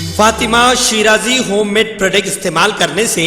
Fatima Shirazi home made product استعمال کرنے سے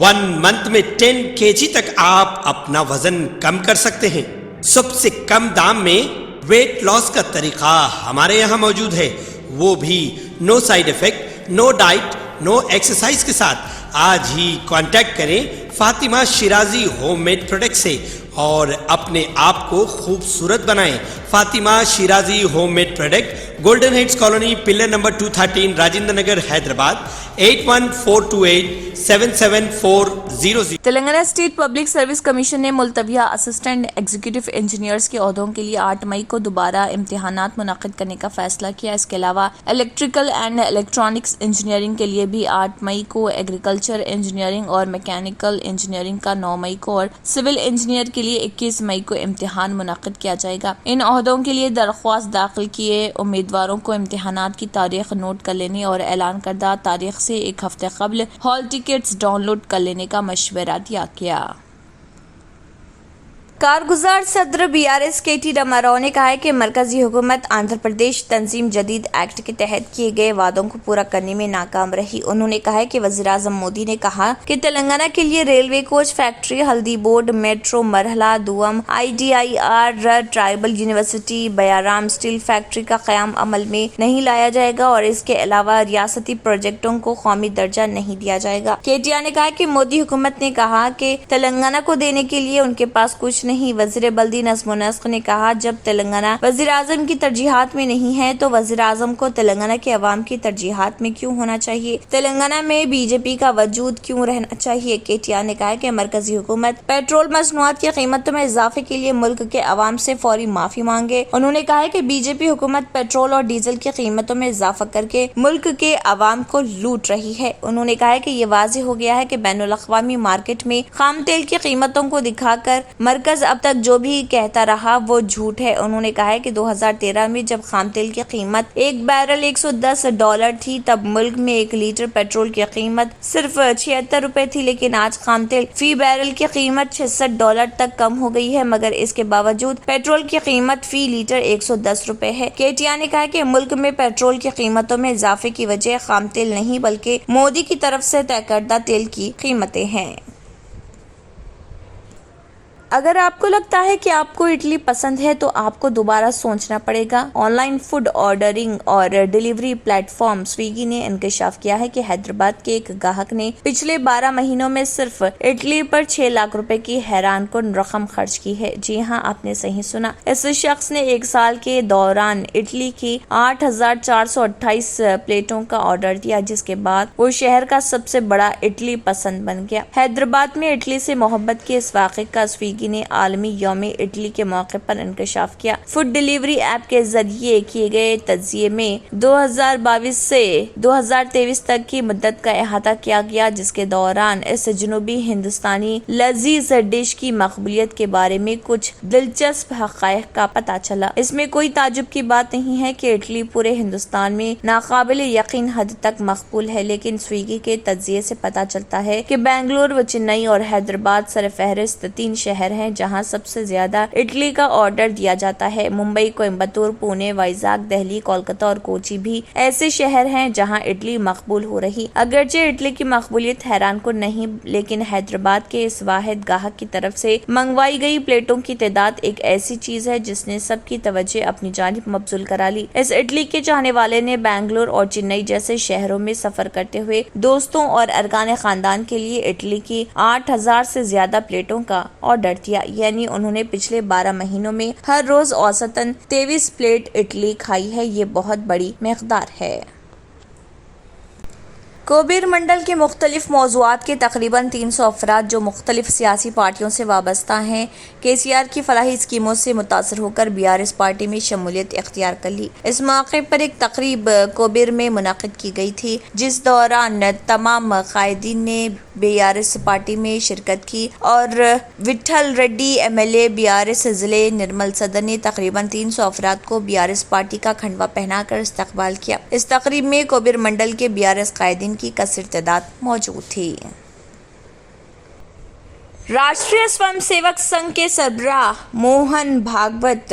1 منتھ میں 10 kg تک آپ اپنا وزن کم کر سکتے ہیں۔ سب سے کم دام میں ویٹ لاس کا طریقہ ہمارے یہاں موجود ہے، وہ بھی no side effect, no diet, no exercise کے ساتھ۔ آج ہی کانٹیکٹ کریں Fatima Shirazi home made product سے اور اپنے آپ کو خوبصورت بنائیں۔ Fatima Shirazi home made product, golden heights colony, pillar number 213، Rajendra Nagar, Hyderabad, 8142877400۔ Telangana state public service commission نے ملتویہ اسسٹنٹ ایگزیکٹو انجینئرز کے عہدوں کے لیے 8 مئی کو دوبارہ امتحانات منعقد کرنے کا فیصلہ کیا۔ اس کے علاوہ الیکٹریکل اینڈ الیکٹرانکس انجینئرنگ کے لیے بھی 8 مئی کو، ایگریکلچر انجینئرنگ اور میکینیکل انجینئرنگ کا 9 مئی کو اور سول انجینئر کے لیے 21 مئی کو امتحان منعقد کیا جائے گا۔ ان عہدوں کے لیے درخواست داخل کیے امیدواروں کو امتحانات کی تاریخ نوٹ کر لینے اور اعلان کردہ تاریخ سے 1 ہفتے قبل ہال ٹکٹس ڈاؤن لوڈ کر لینے کا مشورہ دیا گیا۔ کارگزار صدر BRS KT راما نے کہا ہے کہ مرکزی حکومت آندھرا پردیش تنظیم جدید ایکٹ کے تحت کیے گئے وعدوں کو پورا کرنے میں ناکام رہی۔ انہوں نے کہا کہ وزیر اعظم مودی نے کہا کہ تلنگانہ کے لیے ریلوے کوچ فیکٹری، ہلدی بورڈ، میٹرو مرحلہ دوم، IDIR tribal university, Bayyaram steel factory کا قیام عمل میں نہیں لایا جائے گا اور اس کے علاوہ ریاستی پروجیکٹوں کو قومی درجہ نہیں دیا جائے گا۔ KT نے کہا کہ مودی حکومت نے کہا کہ تلنگانہ کو دینے کے لیے ان کے پاس کچھ نہیں۔ وزیر بلدی نظم و نسق نے کہا جب تلنگانہ وزیر اعظم کی ترجیحات میں نہیں ہے تو وزیر اعظم کو تلنگانہ کے عوام کی ترجیحات میں کیوں ہونا چاہیے؟ تلنگانہ میں BJP کا وجود کیوں رہنا چاہیے؟ KT نے کہا کہ مرکزی حکومت پیٹرول مصنوعات کی قیمتوں میں اضافے کے لیے ملک کے عوام سے فوری معافی مانگے۔ انہوں نے کہا کہ BJP حکومت پیٹرول اور ڈیزل کی قیمتوں میں اضافہ کر کے ملک کے عوام کو لوٹ رہی ہے۔ انہوں نے کہا کہ یہ واضح ہو گیا ہے کہ بین الاقوامی مارکیٹ میں خام تیل کی قیمتوں کو دکھا کر مرکز اب تک جو بھی کہتا رہا وہ جھوٹ ہے۔ انہوں نے کہا کہ 2013 میں جب خام تیل کی قیمت ایک بیرل $110 تھی تب ملک میں 1 لیٹر پیٹرول کی قیمت صرف 76 روپے تھی، لیکن آج خام تیل فی بیرل کی قیمت $66 تک کم ہو گئی ہے، مگر اس کے باوجود پیٹرول کی قیمت فی لیٹر 110 روپے ہے۔ KT نے کہا کہ ملک میں پیٹرول کی قیمتوں میں اضافے کی وجہ خام تیل نہیں بلکہ مودی کی طرف سے طے کردہ تیل کی قیمتیں ہیں۔ اگر آپ کو لگتا ہے کہ آپ کو اڈلی پسند ہے تو آپ کو دوبارہ سوچنا پڑے گا۔ آن لائن فوڈ آرڈرنگ اور ڈیلیوری پلیٹ فارم سویگی نے انکشاف کیا ہے کہ حیدرآباد کے ایک گاہک نے پچھلے 12 مہینوں میں صرف اڈلی پر 6 لاکھ روپے کی حیران کن رقم خرچ کی ہے۔ جی ہاں، آپ نے صحیح سنا، اس شخص نے 1 سال کے دوران اڈلی کی 8,428 پلیٹوں کا آرڈر دیا، جس کے بعد وہ شہر کا سب سے بڑا اڈلی پسند بن گیا۔ حیدرآباد میں اڈلی سے محبت کے اس واقعے کا سویگی نے عالمی یوم اڈلی کے موقع پر انکشاف کیا۔ فوڈ ڈیلیوری ایپ کے ذریعے کیے گئے تجزیے میں 2022 سے 2023 تک کی مدت کا احاطہ کیا گیا، جس کے دوران اس جنوبی ہندوستانی لذیذ ڈش کی مقبولیت کے بارے میں کچھ دلچسپ حقائق کا پتہ چلا۔ اس میں کوئی تعجب کی بات نہیں ہے کہ اڈلی پورے ہندوستان میں ناقابل یقین حد تک مقبول ہے، لیکن سویگی کے تجزیے سے پتہ چلتا ہے کہ بنگلور و چنئی اور حیدرآباد سرفہرست 3 شہر ہیں جہاں سب سے زیادہ اڈلی کا آرڈر دیا جاتا ہے۔ ممبئی، کوئمبتور، پونے، وائزاگ، دہلی، کولکتہ اور کوچی بھی ایسے شہر ہیں جہاں اڈلی مقبول ہو رہی۔ اگرچہ اڈلی کی مقبولیت حیران کن نہیں، لیکن حیدرآباد کے اس واحد گاہک کی طرف سے منگوائی گئی پلیٹوں کی تعداد ایک ایسی چیز ہے جس نے سب کی توجہ اپنی جانب مبذول کرا لی۔ اس اڈلی کے چاہنے والے نے بنگلور اور چنئی جیسے شہروں میں سفر کرتے ہوئے دوستوں اور ارکان خاندان کے لیے اڈلی کی 8,000 سے زیادہ پلیٹوں کا آرڈر دیا، یعنی انہوں نے پچھلے 12 مہینوں میں ہر روز اوسطاً 23 پلیٹ اڈلی کھائی ہے۔ یہ بہت بڑی مقدار ہے۔ کوبیر منڈل کے مختلف موضوعات کے تقریباً 300 افراد جو مختلف سیاسی پارٹیوں سے وابستہ ہیں، KCR کی فلاحی اسکیموں سے متاثر ہو کر BRS پارٹی میں شمولیت اختیار کر لی۔ اس موقع پر ایک تقریب کوبیر میں منعقد کی گئی تھی، جس دوران تمام قائدین نے BRS پارٹی میں شرکت کی اور وٹھل ریڈی MLA BRS ضلع نرمل صدر نے تقریباً 300 افراد کو BRS پارٹی کا کھنڈوا پہنا کر استقبال کیا۔ اس تقریب میں کوبیر منڈل کے BRS قائدین کی کثیر تعداد موجود تھی۔ راشٹریہ سوئم سیوک سنگھ کے سربراہ موہن بھاگوت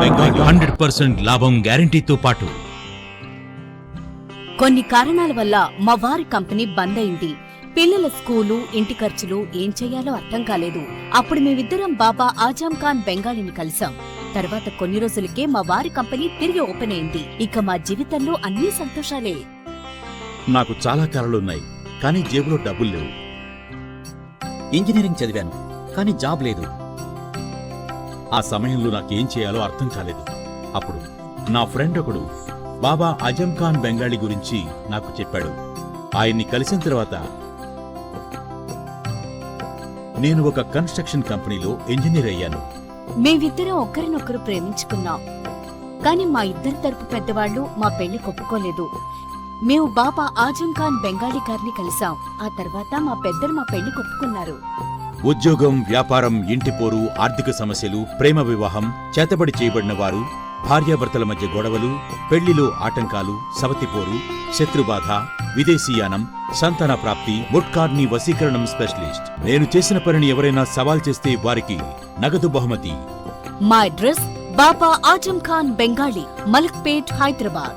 బెంగాలీ 100% లాభం గ్యారంటీతో పాటు కొన్ని కారణాల వల్ల మా వారి కంపెనీ బంద్ అయింది. పిల్లల స్కూలు, ఇంటి ఖర్చులు ఏం చెయ్యాలో అర్థం కాలేదు. అప్పుడు మేమిద్దరం బాబా ఆజం ఖాన్ బెంగాలీని కలిసాం. తర్వాత కొన్ని రోజులకే మా వారి కంపెనీ తిరిగి ఓపెన్ అయింది. ఇక మా జీవితంలో అన్ని సంతోషాలే. నాకు చాలా కలలున్నాయి, కానీ జేబులో డబ్బులు లేవు. ఇంజనీరింగ్ చదివాను, కానీ జాబ్ లేదు. ఆ సమయంలో నాకేం చేయాలో అర్థం కాలేదు. అప్పుడు నా ఫ్రెండ్ ఒకడు బాబా ఆజం ఖాన్ బెంగాలీ గురించి నాకు చెప్పాడు. ఆయన్ని కలిసిన తర్వాత నేను ఒక కన్స్ట్రక్షన్ కంపెనీలో ఇంజనీర్ అయ్యాను. మేమిద్దరం ఒకరినొకరు ప్రేమించుకున్నాం. కాని మా ఇద్దరి తరపు పెద్దవాళ్లు మా పెళ్లి ఒప్పుకోలేదు. మేము బాబా ఆజం ఖాన్ బెంగాలీ గారిని కలిసాం. ఆ తర్వాత మా పెద్దలు మా పెళ్లి ఒప్పుకున్నారు. ఉద్యోగం, వ్యాపారం, ఇంటి పోరు, ఆర్థిక సమస్యలు, ప్రేమ వివాహం, చేతబడి చేయబడిన వారు, భార్యాభర్తల మధ్య గొడవలు, పెళ్లిలో ఆటంకాలు, సవతిపోరు, శత్రుబాధ, విదేశీయానం, సంతాన ప్రాప్తి, ముట్కార్ని వశీకరణం స్పెషలిస్ట్. నేను చేసిన పనిని ఎవరైనా సవాల్ చేస్తే వారికి నగదు బహుమతి. మా అడ్రస్ బాబా ఆజం ఖాన్ బెంగాలీ, మలక్పేట్, హైదరాబాద్.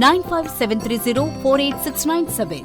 9573048697।